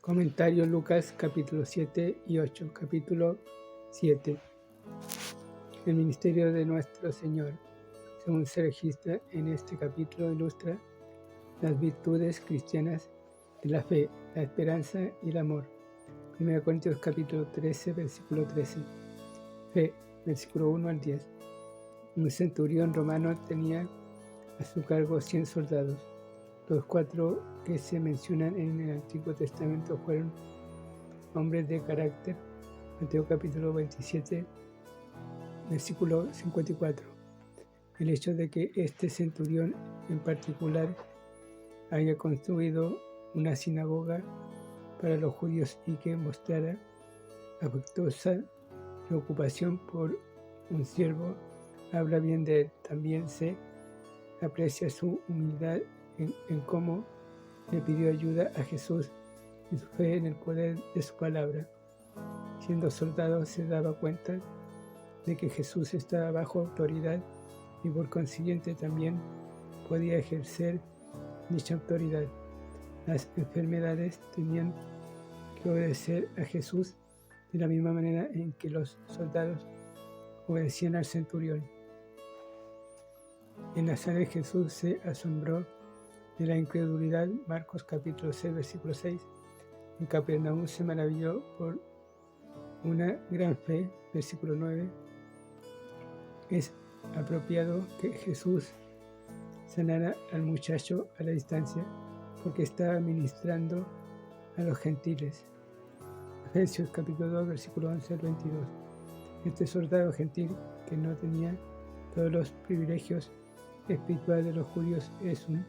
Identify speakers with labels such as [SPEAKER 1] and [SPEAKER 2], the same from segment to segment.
[SPEAKER 1] Comentario Lucas capítulo 7 y 8. Capítulo 7. El ministerio de nuestro Señor, según se registra en este capítulo, ilustra las virtudes cristianas de la fe, la esperanza y el amor. 1 Corintios capítulo 13, versículo 13. Fe, versículo 1 al 10. Un centurión romano tenía a su cargo 100 soldados. Los 4 que se mencionan en el Antiguo Testamento fueron hombres de carácter. Mateo capítulo 27, versículo 54. El hecho de que este centurión en particular haya construido una sinagoga para los judíos y que mostrara afectuosa preocupación por un siervo habla bien de él. También se aprecia su humildad en cómo le pidió ayuda a Jesús y su fe en el poder de su palabra. Siendo soldado se daba cuenta de que Jesús estaba bajo autoridad y por consiguiente también podía ejercer dicha autoridad. Las enfermedades tenían que obedecer a Jesús de la misma manera en que los soldados obedecían al centurión. En Nazaret Jesús se asombró de la incredulidad. Marcos capítulo 6, versículo 6. En Capernaum se maravilló por una gran fe. Versículo 9. Es apropiado que Jesús sanara al muchacho a la distancia porque estaba ministrando a los gentiles. Efesios capítulo 2, versículo 11 al 22. Este soldado gentil que no tenía todos los privilegios espirituales de los judíos es un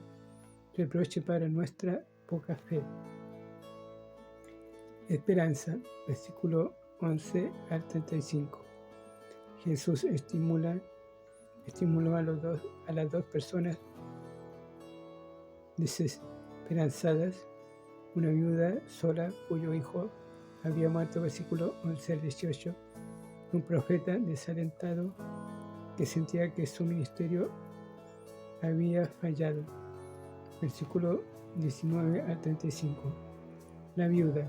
[SPEAKER 1] reproche para nuestra poca fe. Esperanza, versículo 11 al 35. Jesús estimuló a las dos personas desesperanzadas, una viuda sola cuyo hijo había muerto, versículo 11 al 18, un profeta desalentado que sentía que su ministerio había fallado, versículo 19 al 35. La viuda,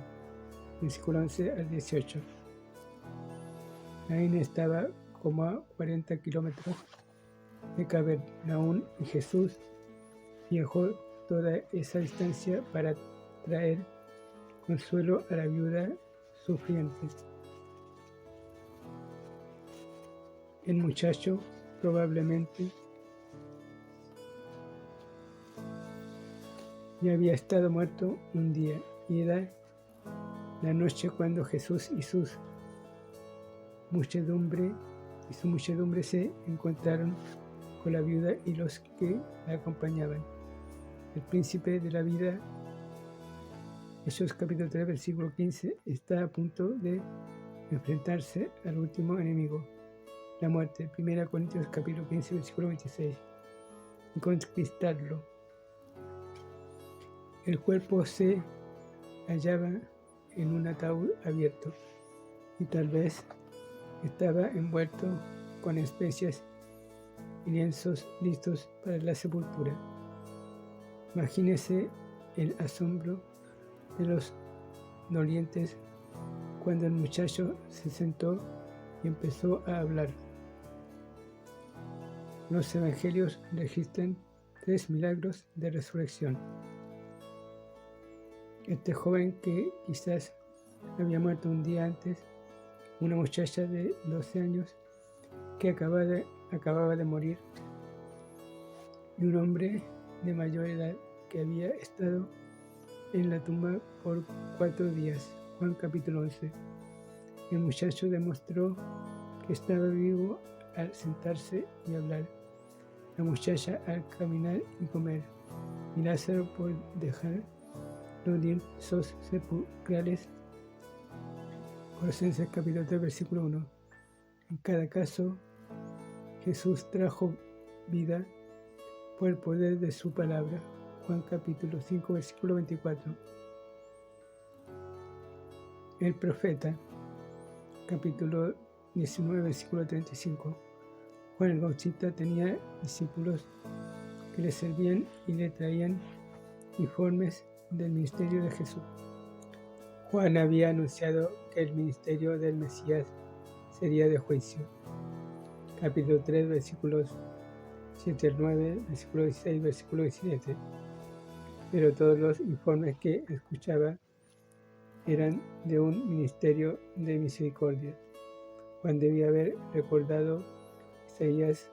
[SPEAKER 1] versículo 11 al 18. Naín estaba como a 40 kilómetros de Capernaum y Jesús viajó toda esa distancia para traer consuelo a la viuda sufriente. El muchacho probablemente ya había estado muerto un día y era la noche cuando Jesús y su muchedumbre se encontraron con la viuda y los que la acompañaban. El príncipe de la vida, Hechos capítulo 3, versículo 15, está a punto de enfrentarse al último enemigo, la muerte. 1 Corintios capítulo 15, versículo 26, y conquistarlo. El cuerpo se hallaba en un ataúd abierto y tal vez estaba envuelto con especias y lienzos listos para la sepultura. Imagínese el asombro de los dolientes cuando el muchacho se sentó y empezó a hablar. Los evangelios registran 3 milagros de resurrección. Este joven que quizás había muerto un día antes, una muchacha de 12 años que acababa de morir y un hombre de mayor edad que había estado en la tumba por 4 días. Juan capítulo 11. El muchacho demostró que estaba vivo al sentarse y hablar, la muchacha al caminar y comer, y Lázaro por dejar los lienzos sepulcrales. Colosenses capítulo 3, versículo 1. En cada caso, Jesús trajo vida por el poder de su palabra. Juan capítulo 5, versículo 24. El profeta, capítulo 19, versículo 35. Juan el Bautista tenía discípulos que le servían y le traían informes del ministerio de Jesús. Juan había anunciado que el ministerio del Mesías sería de juicio. Capítulo 3, versículos 7 al 9, versículo 16, versículo 17. Pero todos los informes que escuchaba eran de un ministerio de misericordia. Juan debía haber recordado Isaías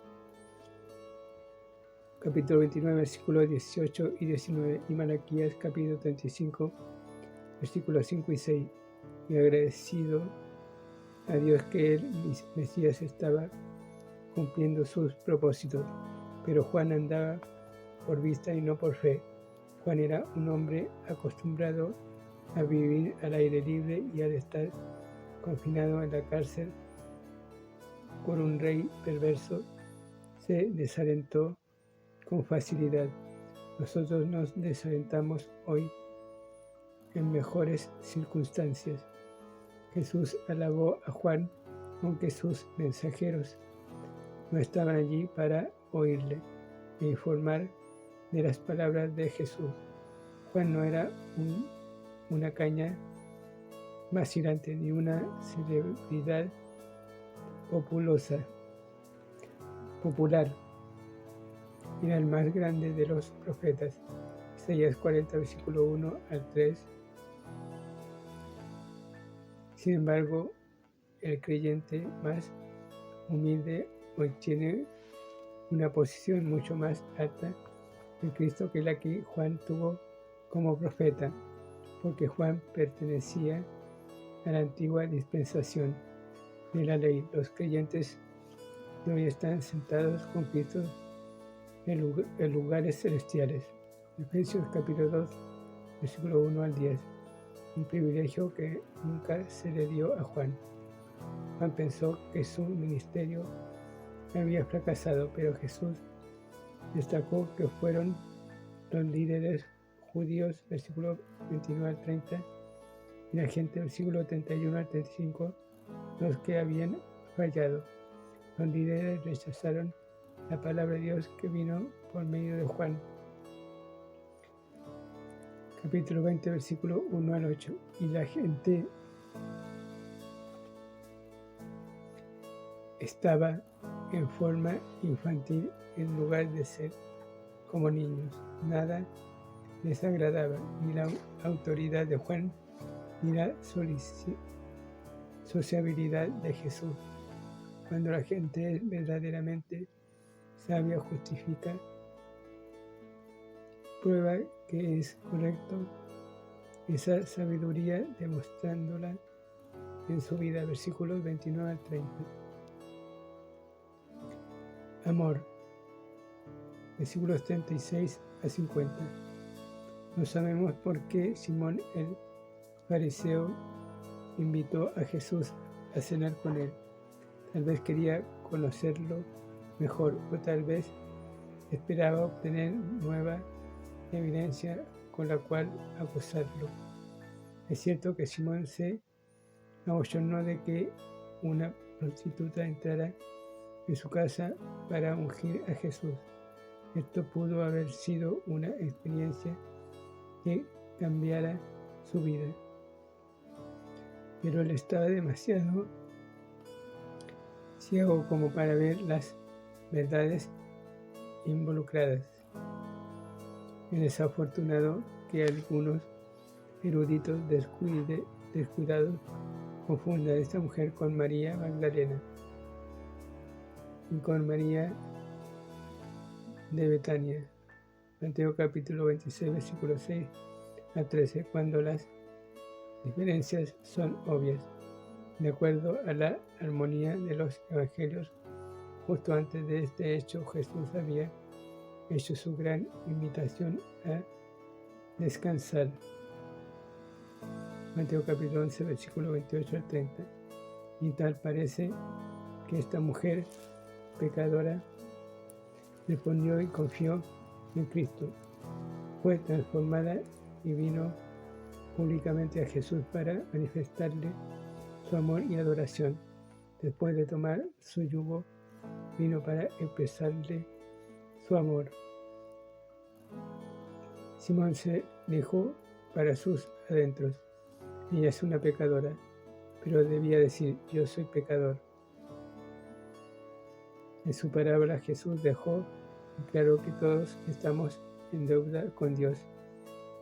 [SPEAKER 1] capítulo 29, versículos 18 y 19, y Malaquías capítulo 35, versículos 5 y 6, y agradecido a Dios que el Mesías estaba cumpliendo sus propósitos. Pero Juan andaba por vista y no por fe. Juan era un hombre acostumbrado a vivir al aire libre y al estar confinado en la cárcel por un rey perverso, se desalentó con facilidad. Nosotros nos desalentamos hoy en mejores circunstancias. Jesús alabó a Juan, aunque sus mensajeros no estaban allí para oírle e informar de las palabras de Jesús. Juan no era una caña vacilante ni una celebridad popular. Era el más grande de los profetas. Isaías 40, versículo 1 al 3. Sin embargo, el creyente más humilde hoy tiene una posición mucho más alta en Cristo que la que Juan tuvo como profeta, porque Juan pertenecía a la antigua dispensación de la ley. Los creyentes de hoy están sentados con Cristo en lugares celestiales. Efesios capítulo 2, versículo 1 al 10. Un privilegio que nunca se le dio a Juan. Juan pensó que su ministerio había fracasado, pero Jesús destacó que fueron los líderes judíos, versículo 29 al 30, y la gente, versículo 31 al 35, los que habían fallado. Los líderes rechazaron la palabra de Dios que vino por medio de Juan. Capítulo 20, versículo 1 al 8. Y la gente estaba en forma infantil en lugar de ser como niños. Nada les agradaba, ni la autoridad de Juan, ni la sociabilidad de Jesús. Cuando la gente es verdaderamente sabia, justifica, prueba que es correcto esa sabiduría demostrándola en su vida. Versículos 29 al 30. Amor. Versículos 36 a 50. No sabemos por qué Simón el fariseo invitó a Jesús a cenar con él. Tal vez quería conocerlo mejor, o tal vez esperaba obtener nueva evidencia con la cual acusarlo. Es cierto que Simón se abochornó de que una prostituta entrara en su casa para ungir a Jesús. Esto pudo haber sido una experiencia que cambiara su vida, pero él estaba demasiado ciego como para ver las verdades involucradas. Es desafortunado que algunos eruditos descuidados confundan a esta mujer con María Magdalena y con María de Betania. Mateo capítulo 26, versículo 6 a 13, cuando las diferencias son obvias. De acuerdo a la armonía de los evangelios, justo antes de este hecho, Jesús había hecho su gran invitación a descansar. Mateo capítulo 11, versículo 28 al 30. Y tal parece que esta mujer pecadora respondió y confió en Cristo. Fue transformada y vino públicamente a Jesús para manifestarle su amor y adoración. Después de tomar su yugo, vino para expresarle su amor. Simón se dejó para sus adentros. Ella es una pecadora, pero debía decir, yo soy pecador. En su parábola Jesús dejó claro que todos estamos en deuda con Dios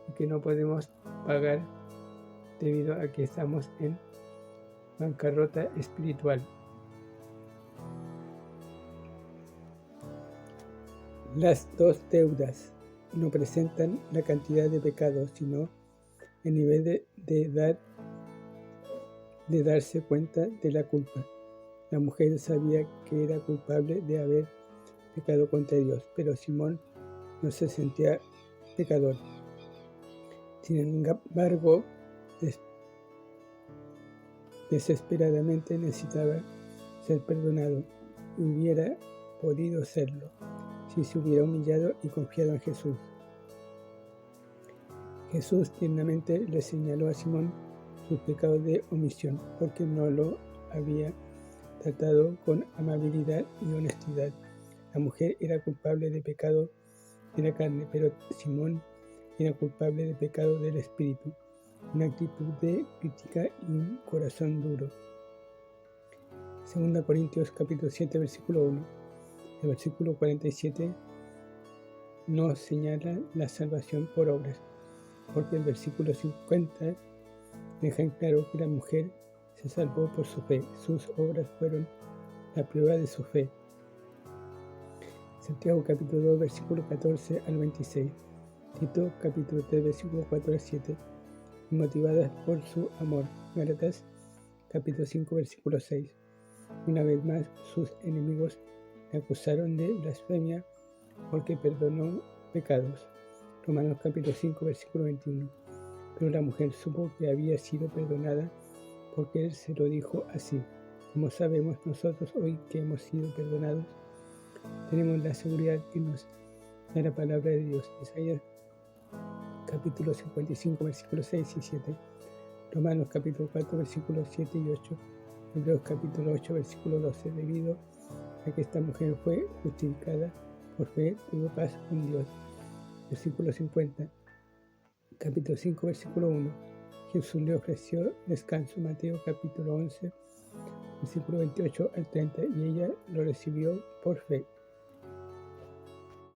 [SPEAKER 1] y que no podemos pagar debido a que estamos en bancarrota espiritual. Las dos deudas no presentan la cantidad de pecados, sino el nivel de darse cuenta de la culpa. La mujer sabía que era culpable de haber pecado contra Dios, pero Simón no se sentía pecador. Sin embargo, desesperadamente necesitaba ser perdonado y hubiera podido serlo si se hubiera humillado y confiado en Jesús. Jesús tiernamente le señaló a Simón sus pecados de omisión porque no lo había tratado con amabilidad y honestidad. La mujer era culpable de pecado de la carne, pero Simón era culpable de pecado del espíritu, una actitud de crítica y un corazón duro. 2 Corintios capítulo 7, versículo 1. El versículo 47 nos señala la salvación por obras, porque el versículo 50 deja en claro que la mujer se salvó por su fe. Sus obras fueron la prueba de su fe. Santiago capítulo 2, versículo 14 al 26. Tito capítulo 3, versículo 4 al 7. Y motivadas por su amor. Gálatas capítulo 5, versículo 6. Una vez más, sus enemigos le acusaron de blasfemia porque perdonó pecados. Romanos capítulo 5, versículo 21. Pero la mujer supo que había sido perdonada porque él se lo dijo así. Como sabemos nosotros hoy que hemos sido perdonados, tenemos la seguridad que nos da la palabra de Dios. Isaías capítulo 55, versículos 6 y 7. Romanos capítulo 4, versículos 7 y 8. Hebreos capítulo 8, versículo 12. Debido a que esta mujer fue justificada por fe, tuvo paz con Dios. Versículo 50. Capítulo 5, versículo 1. Jesús le ofreció descanso. Mateo capítulo 11, versículo 28 al 30. Y ella lo recibió por fe.